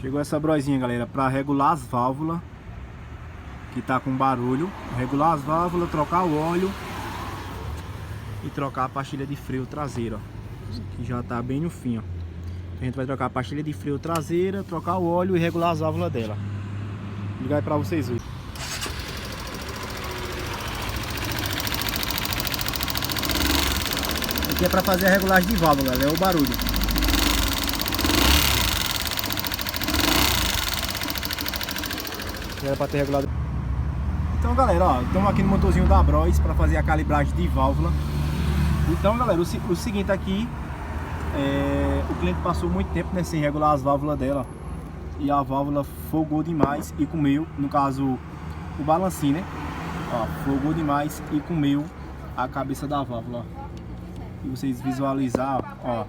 Chegou essa broizinha, galera, para regular as válvulas que tá com barulho. Regular as válvulas, trocar o óleo e trocar a pastilha de freio traseira, ó, que já tá bem no fim, ó. A gente vai trocar a pastilha de freio traseira, trocar o óleo e regular as válvulas dela. Vou ligar aí pra vocês verem. Aqui é pra fazer a regulagem de válvula, galera, é o barulho. Era para ter regulado. Então, galera, ó, estamos aqui no motorzinho da Bros para fazer a calibragem de válvula. Então, galera, o seguinte aqui, o cliente passou muito tempo, né, sem regular as válvulas dela, e a válvula folgou demais e comeu, no caso o balancinho, né, ó, folgou demais e comeu a cabeça da válvula, ó. E vocês visualizar, ó,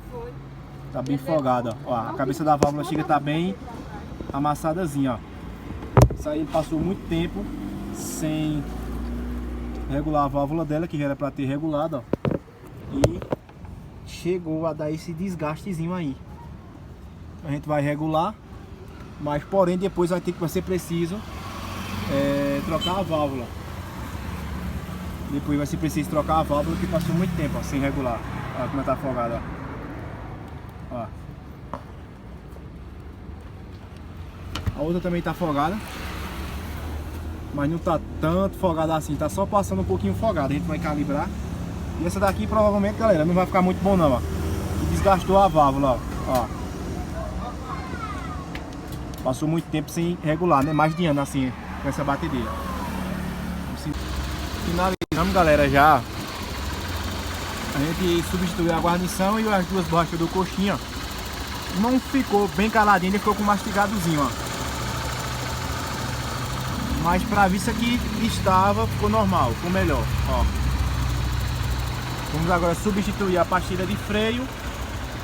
tá bem folgada, ó, a cabeça da válvula chega a tá bem amassadazinha, ó. Isso aí, ele passou muito tempo sem regular a válvula dela, que já era para ter regulado, ó, e chegou a dar esse desgastezinho aí. A gente vai regular, mas porém depois vai ser preciso trocar a válvula. Depois vai ser preciso trocar a válvula, que passou muito tempo, ó, sem regular. Olha como tá folgada, ó. Ó. A outra também tá folgada, mas não tá tanto folgada assim, tá só passando um pouquinho folgada. A gente vai calibrar. E essa daqui provavelmente, galera, não vai ficar muito bom não, ó. Desgastou a válvula, ó. Passou muito tempo sem regular, né? Mais de ano assim, com essa bateria. Finalizamos, galera, já. A gente substituiu a guarnição e as duas borrachas do coxinha. Não ficou bem caladinho, ele ficou com mastigadozinho, ó. Mas pra vista que estava, ficou normal, ficou melhor, ó. Vamos agora substituir a pastilha de freio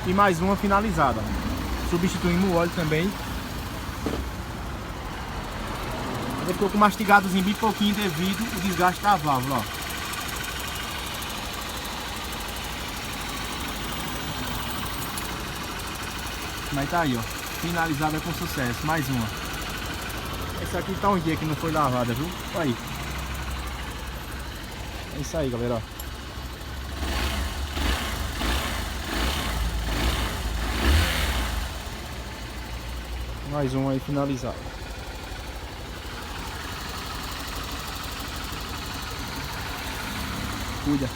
e mais uma finalizada. Substituímos o óleo também. Ele ficou com mastigadozinho bem pouquinho devido ao desgaste da válvula, ó. Mas tá aí, ó, finalizada com sucesso, mais uma. Essa aqui tá um dia que não foi lavada, viu? Olha aí. É isso aí, galera, ó. Mais um aí finalizado. Cuida.